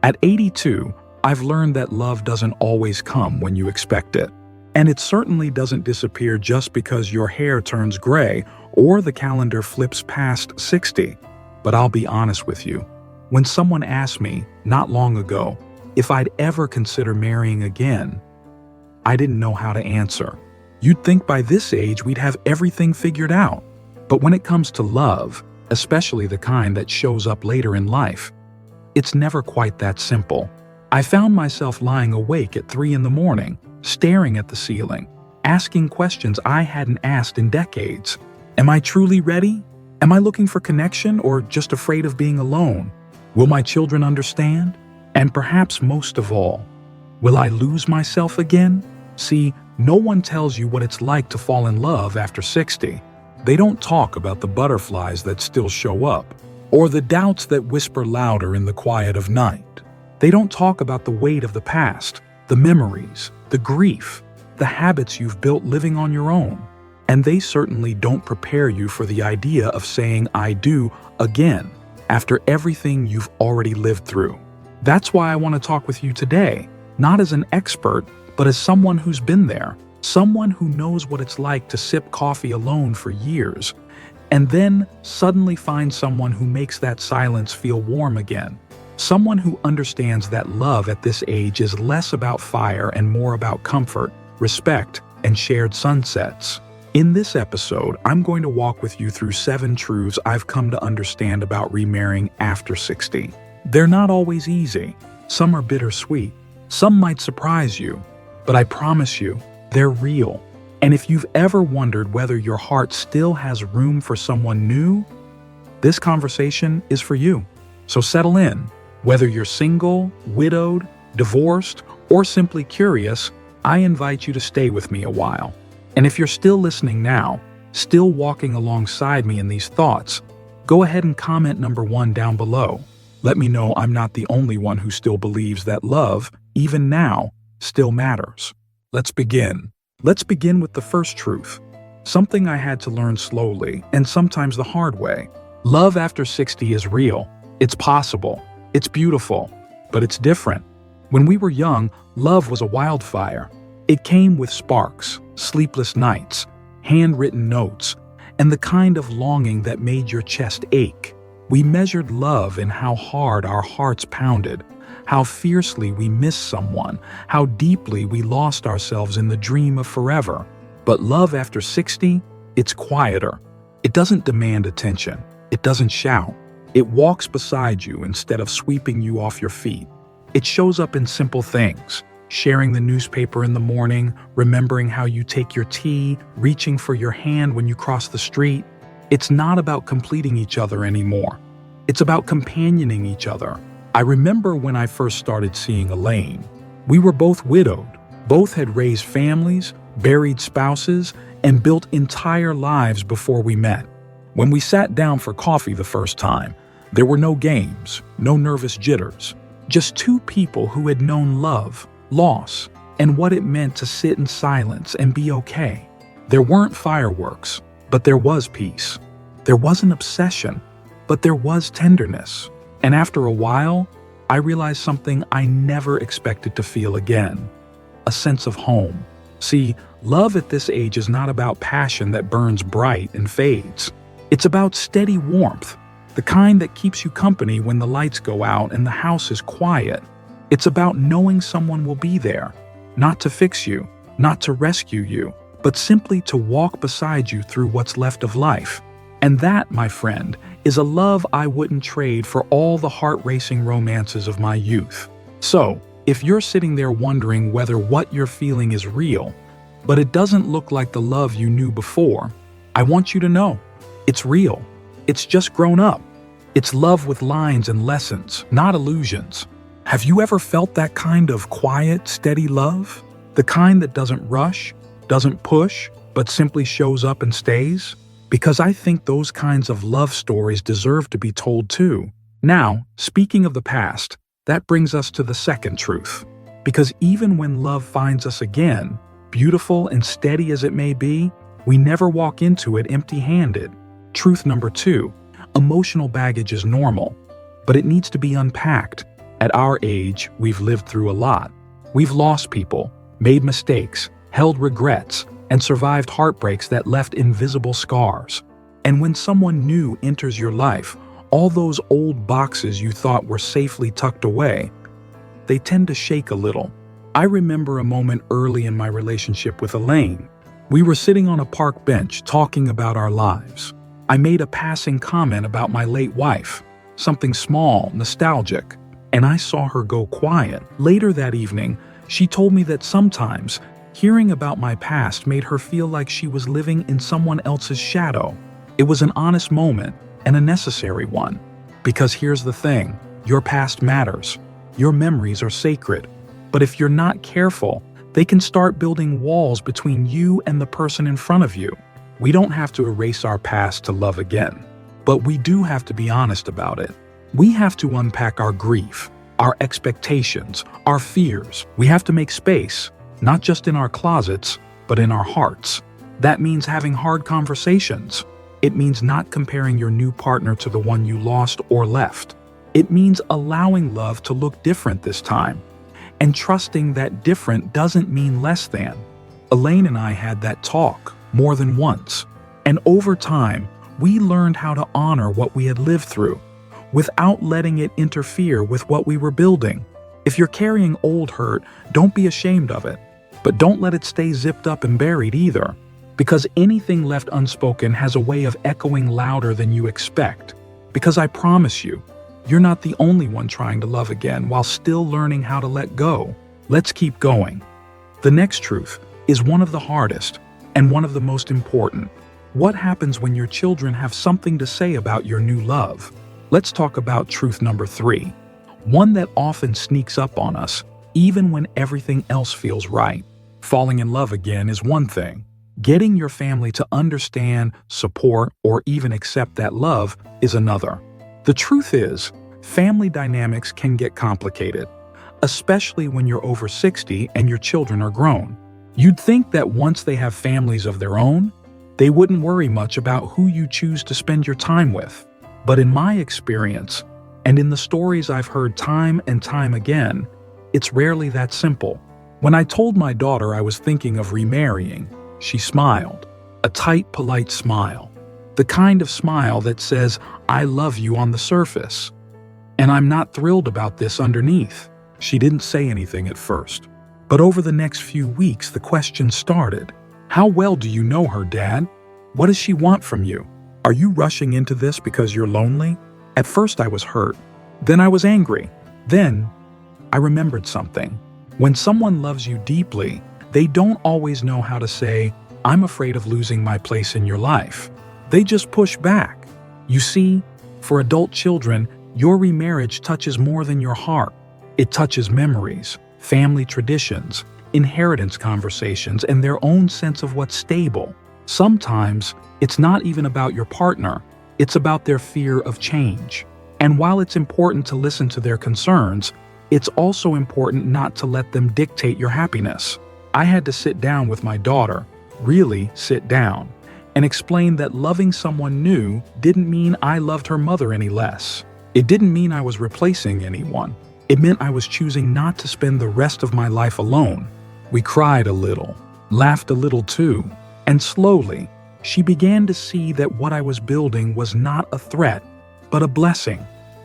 At 82, I've learned that love doesn't always come when you expect it. And it certainly doesn't disappear just because your hair turns gray or the calendar flips past 60. But I'll be honest with you. When someone asked me, not long ago, if I'd ever consider marrying again, I didn't know how to answer. You'd think by this age we'd have everything figured out. But when it comes to love, especially the kind that shows up later in life, it's never quite that simple. I found myself lying awake at 3 a.m, staring at the ceiling, asking questions I hadn't asked in decades. Am I truly ready? Am I looking for connection or just afraid of being alone? Will my children understand? And perhaps most of all, will I lose myself again? See, no one tells you what it's like to fall in love after 60. They don't talk about the butterflies that still show up, or the doubts that whisper louder in the quiet of night. They don't talk about the weight of the past, the memories, the grief, the habits you've built living on your own. And they certainly don't prepare you for the idea of saying "I do" again after everything you've already lived through. That's why I want to talk with you today, not as an expert, but as someone who's been there, someone who knows what it's like to sip coffee alone for years, and then suddenly find someone who makes that silence feel warm again. Someone who understands that love at this age is less about fire and more about comfort, respect, and shared sunsets. In this episode, I'm going to walk with you through 7 truths I've come to understand about remarrying after 60. They're not always easy. Some are bittersweet. Some might surprise you. But I promise you, they're real. And if you've ever wondered whether your heart still has room for someone new, this conversation is for you. So settle in. Whether you're single, widowed, divorced, or simply curious, I invite you to stay with me a while. And if you're still listening now, still walking alongside me in these thoughts, go ahead and comment number 1 down below. Let me know I'm not the only one who still believes that love, even now, still matters. Let's begin. Let's begin with the first truth, something I had to learn slowly and sometimes the hard way. Love after 60 is real. It's possible. It's beautiful. But it's different. When we were young, love was a wildfire. It came with sparks, sleepless nights, handwritten notes, and the kind of longing that made your chest ache. We measured love in how hard our hearts pounded, how fiercely we missed someone, how deeply we lost ourselves in the dream of forever. But love after 60, it's quieter. It doesn't demand attention. It doesn't shout. It walks beside you instead of sweeping you off your feet. It shows up in simple things. Sharing the newspaper in the morning, remembering how you take your tea, reaching for your hand when you cross the street. It's not about completing each other anymore. It's about companioning each other. I remember when I first started seeing Elaine. We were both widowed. Both had raised families, buried spouses, and built entire lives before we met. When we sat down for coffee the first time, there were no games, no nervous jitters. Just 2 people who had known love, loss, and what it meant to sit in silence and be okay. There weren't fireworks, but there was peace. There wasn't obsession, but there was tenderness. And after a while, I realized something I never expected to feel again: a sense of home. See, love at this age is not about passion that burns bright and fades. It's about steady warmth, the kind that keeps you company when the lights go out and the house is quiet. It's about knowing someone will be there, not to fix you, not to rescue you, but simply to walk beside you through what's left of life. And that, my friend, is a love I wouldn't trade for all the heart-racing romances of my youth. So, if you're sitting there wondering whether what you're feeling is real, but it doesn't look like the love you knew before, I want you to know, it's real. It's just grown up. It's love with lines and lessons, not illusions. Have you ever felt that kind of quiet, steady love? The kind that doesn't rush, doesn't push, but simply shows up and stays? Because I think those kinds of love stories deserve to be told too. Now, speaking of the past, that brings us to the second truth. Because even when love finds us again, beautiful and steady as it may be, we never walk into it empty-handed. Truth number 2, emotional baggage is normal, but it needs to be unpacked. At our age, we've lived through a lot. We've lost people, made mistakes, held regrets, and survived heartbreaks that left invisible scars. And when someone new enters your life, all those old boxes you thought were safely tucked away, they tend to shake a little. I remember a moment early in my relationship with Elaine. We were sitting on a park bench talking about our lives. I made a passing comment about my late wife, something small, nostalgic, and I saw her go quiet. Later that evening, she told me that sometimes hearing about my past made her feel like she was living in someone else's shadow. It was an honest moment and a necessary one. Because here's the thing, your past matters. Your memories are sacred. But if you're not careful, they can start building walls between you and the person in front of you. We don't have to erase our past to love again, but we do have to be honest about it. We have to unpack our grief, our expectations, our fears. We have to make space, not just in our closets, but in our hearts. That means having hard conversations. It means not comparing your new partner to the one you lost or left. It means allowing love to look different this time, and trusting that different doesn't mean less than. Elaine and I had that talk more than once, and over time, we learned how to honor what we had lived through, without letting it interfere with what we were building. If you're carrying old hurt, don't be ashamed of it, but don't let it stay zipped up and buried either, because anything left unspoken has a way of echoing louder than you expect. Because I promise you, you're not the only one trying to love again while still learning how to let go. Let's keep going. The next truth is one of the hardest and one of the most important. What happens when your children have something to say about your new love? Let's talk about truth number 3, one that often sneaks up on us, even when everything else feels right. Falling in love again is one thing. Getting your family to understand, support, or even accept that love is another. The truth is, family dynamics can get complicated, especially when you're over 60 and your children are grown. You'd think that once they have families of their own, they wouldn't worry much about who you choose to spend your time with. But in my experience, and in the stories I've heard time and time again, it's rarely that simple. When I told my daughter I was thinking of remarrying, she smiled, a tight, polite smile, the kind of smile that says, "I love you" on the surface. And I'm not thrilled about this underneath. She didn't say anything at first. But over the next few weeks, the questions started. How well do you know her, Dad? What does she want from you? Are you rushing into this because you're lonely? At first I was hurt. Then I was angry. Then I remembered something. When someone loves you deeply, they don't always know how to say, "I'm afraid of losing my place in your life." They just push back. You see, for adult children, your remarriage touches more than your heart. It touches memories, family traditions, inheritance conversations, and their own sense of what's stable. Sometimes, it's not even about your partner, it's about their fear of change. And while it's important to listen to their concerns, it's also important not to let them dictate your happiness. I had to sit down with my daughter, really sit down, and explain that loving someone new didn't mean I loved her mother any less. It didn't mean I was replacing anyone. It meant I was choosing not to spend the rest of my life alone. We cried a little, laughed a little too, and slowly, she began to see that what I was building was not a threat, but a blessing.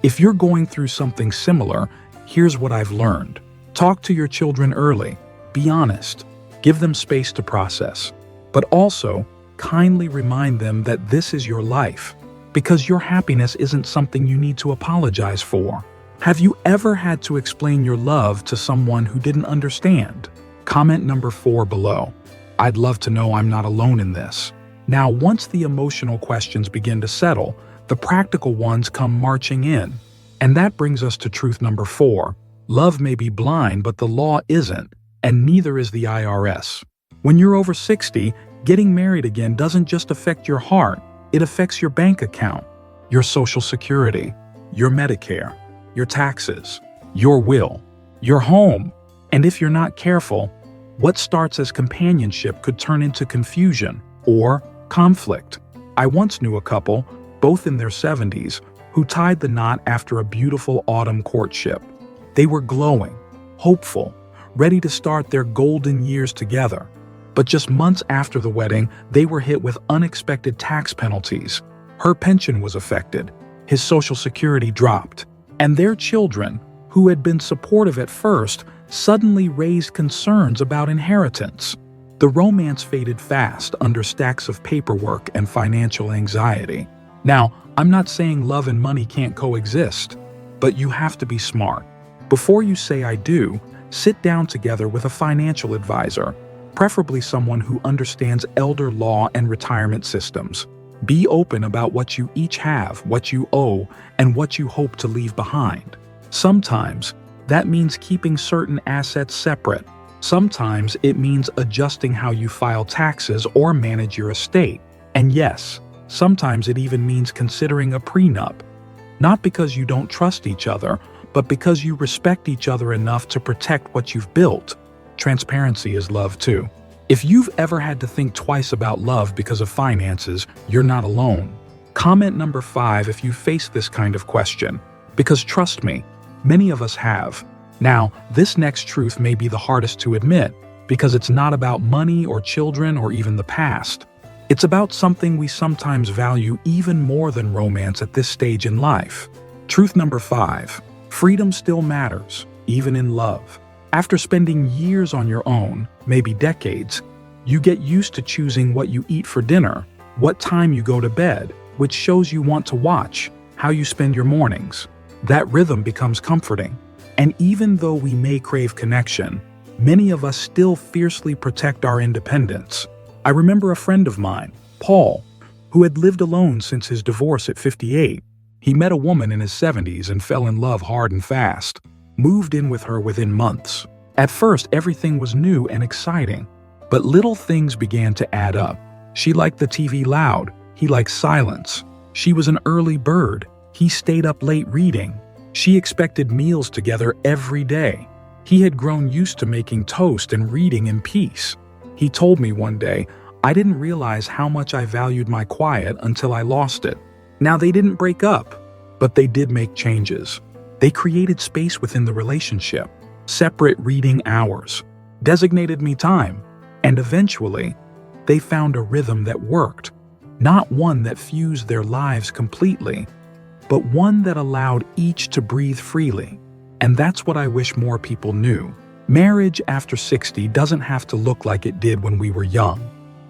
If you're going through something similar, here's what I've learned. Talk to your children early. Be honest. Give them space to process. But also, kindly remind them that this is your life, because your happiness isn't something you need to apologize for. Have you ever had to explain your love to someone who didn't understand? Comment number 4 below. I'd love to know I'm not alone in this. Now, once the emotional questions begin to settle, the practical ones come marching in. And that brings us to truth number 4. Love may be blind, but the law isn't, and neither is the IRS. When you're over 60, getting married again doesn't just affect your heart, it affects your bank account, your Social Security, your Medicare, your taxes, your will, your home. And if you're not careful, what starts as companionship could turn into confusion or conflict. I once knew a couple, both in their 70s, who tied the knot after a beautiful autumn courtship. They were glowing, hopeful, ready to start their golden years together. But just months after the wedding, they were hit with unexpected tax penalties. Her pension was affected, his Social Security dropped, and their children, who had been supportive at first, suddenly raised concerns about inheritance. The romance faded fast under stacks of paperwork and financial anxiety. Now, I'm not saying love and money can't coexist, but you have to be smart. Before you say I do, sit down together with a financial advisor, preferably someone who understands elder law and retirement systems. Be open about what you each have, what you owe, and what you hope to leave behind. Sometimes, that means keeping certain assets separate. Sometimes it means adjusting how you file taxes or manage your estate. And yes, sometimes it even means considering a prenup. Not because you don't trust each other, but because you respect each other enough to protect what you've built. Transparency is love too. If you've ever had to think twice about love because of finances, you're not alone. Comment number 5 if you face this kind of question, because trust me, many of us have. Now, this next truth may be the hardest to admit, because it's not about money or children or even the past. It's about something we sometimes value even more than romance at this stage in life. Truth number 5. Freedom still matters, even in love. After spending years on your own, maybe decades, you get used to choosing what you eat for dinner, what time you go to bed, which shows you want to watch, how you spend your mornings. That rhythm becomes comforting. And even though we may crave connection, many of us still fiercely protect our independence. I remember a friend of mine, Paul, who had lived alone since his divorce at 58. He met a woman in his 70s and fell in love hard and fast, moved in with her within months. At first, everything was new and exciting, but little things began to add up. She liked the TV loud, he liked silence. She was an early bird, he stayed up late reading. She expected meals together every day. He had grown used to making toast and reading in peace. He told me one day, I didn't realize how much I valued my quiet until I lost it. Now, they didn't break up, but they did make changes. They created space within the relationship, separate reading hours, designated me time, and eventually, they found a rhythm that worked, not one that fused their lives completely, but one that allowed each to breathe freely. And that's what I wish more people knew. Marriage after 60 doesn't have to look like it did when we were young.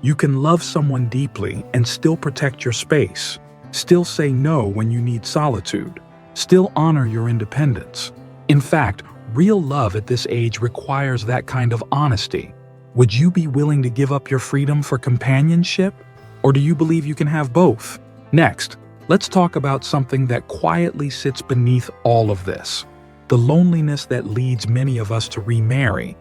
You can love someone deeply and still protect your space, still say no when you need solitude, still honor your independence. In fact, real love at this age requires that kind of honesty. Would you be willing to give up your freedom for companionship? Or do you believe you can have both? Next, let's talk about something that quietly sits beneath all of this. The loneliness that leads many of us to remarry,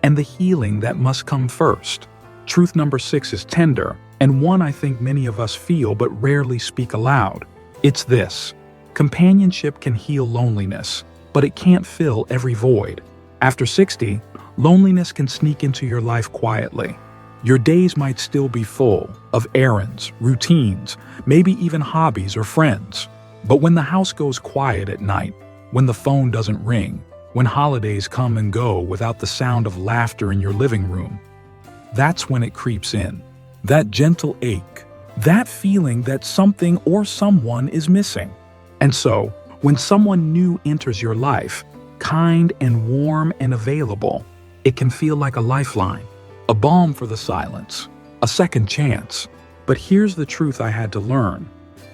and the healing that must come first. Truth number 6 is tender, and one I think many of us feel but rarely speak aloud. It's this: companionship can heal loneliness, but it can't fill every void. After 60, loneliness can sneak into your life quietly. Your days might still be full of errands, routines, maybe even hobbies or friends. But when the house goes quiet at night, when the phone doesn't ring, when holidays come and go without the sound of laughter in your living room, that's when it creeps in. That gentle ache, that feeling that something or someone is missing. And so, when someone new enters your life, kind and warm and available, it can feel like a lifeline, a balm for the silence, a second chance. But here's the truth I had to learn.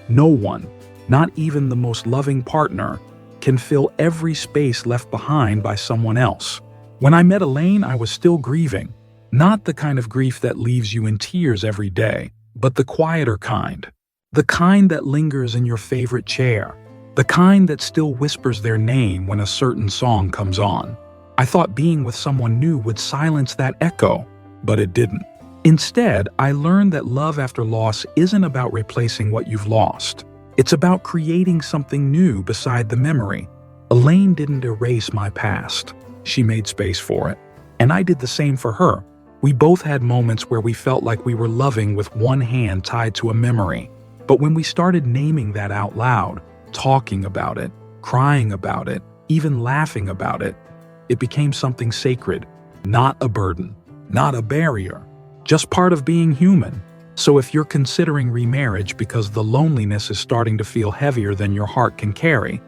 No one, not even the most loving partner, can fill every space left behind by someone else. When I met Elaine, I was still grieving. Not the kind of grief that leaves you in tears every day, but the quieter kind. The kind that lingers in your favorite chair. The kind that still whispers their name when a certain song comes on. I thought being with someone new would silence that echo, but it didn't. Instead, I learned that love after loss isn't about replacing what you've lost. It's about creating something new beside the memory. Elaine didn't erase my past. She made space for it. And I did the same for her. We both had moments where we felt like we were loving with one hand tied to a memory. But when we started naming that out loud, talking about it, crying about it, even laughing about it. It became something sacred, not a burden, not a barrier, just part of being human. So if you're considering remarriage because the loneliness is starting to feel heavier than your heart can carry,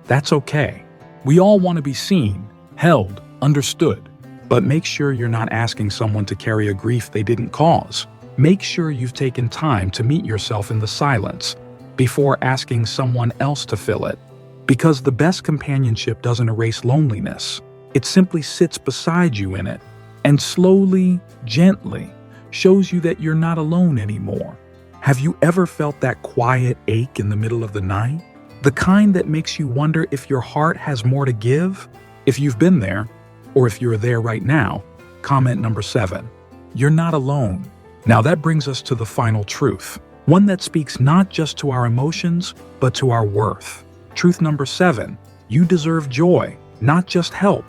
that's okay. We all want to be seen, held, understood. But make sure you're not asking someone to carry a grief they didn't cause. Make sure you've taken time to meet yourself in the silence before asking someone else to fill it. Because the best companionship doesn't erase loneliness. It simply sits beside you in it and slowly, gently shows you that you're not alone anymore. Have you ever felt that quiet ache in the middle of the night? The kind that makes you wonder if your heart has more to give? If you've been there, or if you're there right now, comment number 7. You're not alone. Now that brings us to the final truth, one that speaks not just to our emotions, but to our worth. Truth number 7, you deserve joy, not just help.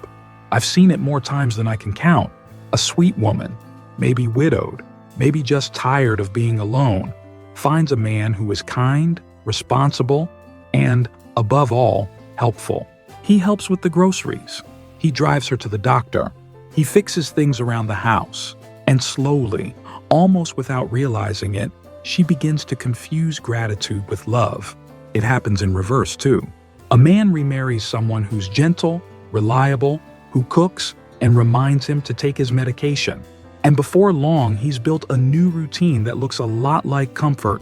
I've seen it more times than I can count. A sweet woman, maybe widowed, maybe just tired of being alone, finds a man who is kind, responsible, and, above all, helpful. He helps with the groceries. He drives her to the doctor. He fixes things around the house. And slowly, almost without realizing it, she begins to confuse gratitude with love. It happens in reverse, too. A man remarries someone who's gentle, reliable, who cooks, and reminds him to take his medication. And before long, he's built a new routine that looks a lot like comfort,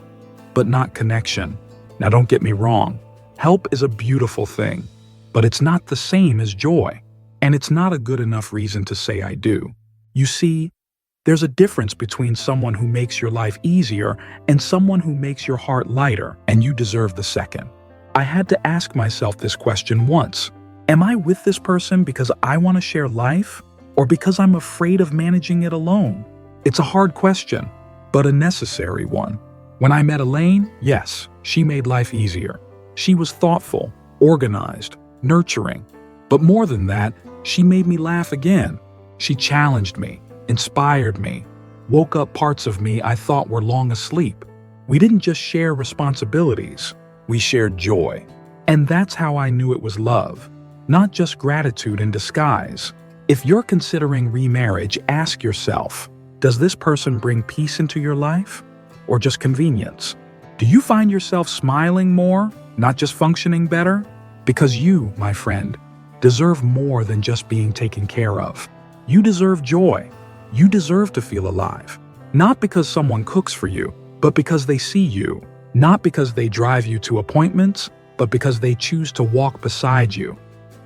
but not connection. Now don't get me wrong, help is a beautiful thing, but it's not the same as joy. And it's not a good enough reason to say I do. You see, there's a difference between someone who makes your life easier and someone who makes your heart lighter, and you deserve the second. I had to ask myself this question once. Am I with this person because I want to share life, or because I'm afraid of managing it alone? It's a hard question, but a necessary one. When I met Elaine, yes, she made life easier. She was thoughtful, organized, nurturing. But more than that, she made me laugh again. She challenged me, inspired me, woke up parts of me I thought were long asleep. We didn't just share responsibilities, we shared joy. And that's how I knew it was love, not just gratitude in disguise. If you're considering remarriage, ask yourself, does this person bring peace into your life, or just convenience? Do you find yourself smiling more, not just functioning better? Because you, my friend, deserve more than just being taken care of. You deserve joy. You deserve to feel alive. Not because someone cooks for you, but because they see you. Not because they drive you to appointments, but because they choose to walk beside you,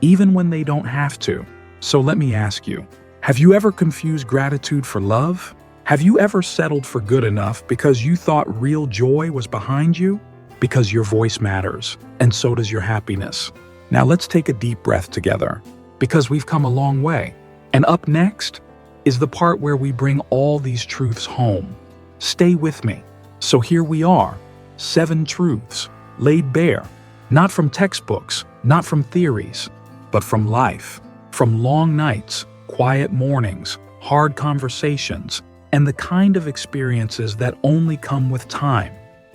even when they don't have to. So let me ask you, have you ever confused gratitude for love? Have you ever settled for good enough because you thought real joy was behind you? Because your voice matters, and so does your happiness. Now let's take a deep breath together, because we've come a long way. And up next is the part where we bring all these truths home. Stay with me. So here we are, 7 truths, laid bare, not from textbooks, not from theories, but from life, from long nights, quiet mornings, hard conversations, and the kind of experiences that only come with time.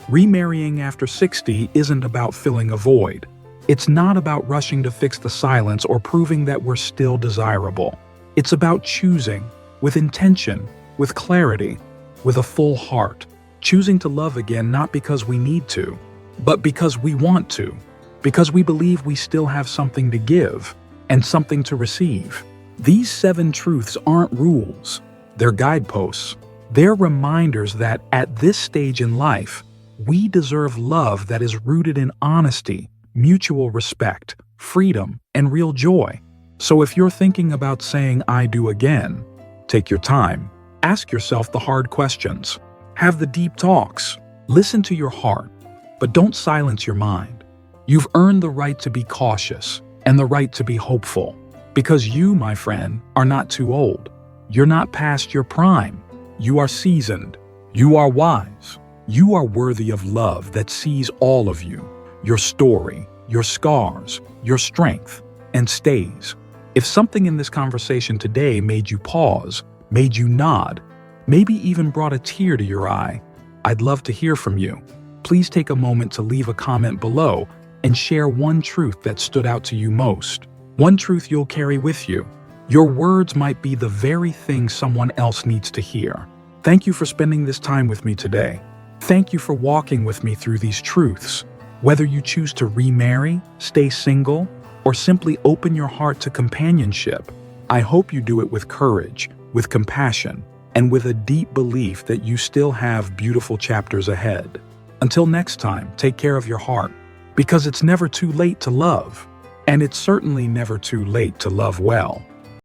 Remarrying after 60 isn't about filling a void. It's not about rushing to fix the silence or proving that we're still desirable. It's about choosing, with intention, with clarity, with a full heart, choosing to love again not because we need to, but because we want to, because we believe we still have something to give and something to receive. These 7 truths aren't rules. They're guideposts. They're reminders that at this stage in life, we deserve love that is rooted in honesty, mutual respect, freedom, and real joy. So if you're thinking about saying I do again, take your time. Ask yourself the hard questions. Have the deep talks. Listen to your heart, but don't silence your mind. You've earned the right to be cautious and the right to be hopeful, because you, my friend, are not too old. You're not past your prime. You are seasoned. You are wise. You are worthy of love that sees all of you, your story, your scars, your strength, and stays. If something in this conversation today made you pause, made you nod, maybe even brought a tear to your eye, I'd love to hear from you. Please take a moment to leave a comment below and share one truth that stood out to you most. One truth you'll carry with you. Your words might be the very thing someone else needs to hear. Thank you for spending this time with me today. Thank you for walking with me through these truths. Whether you choose to remarry, stay single, or simply open your heart to companionship, I hope you do it with courage, with compassion, and with a deep belief that you still have beautiful chapters ahead. Until next time, take care of your heart, because it's never too late to love, and it's certainly never too late to love well.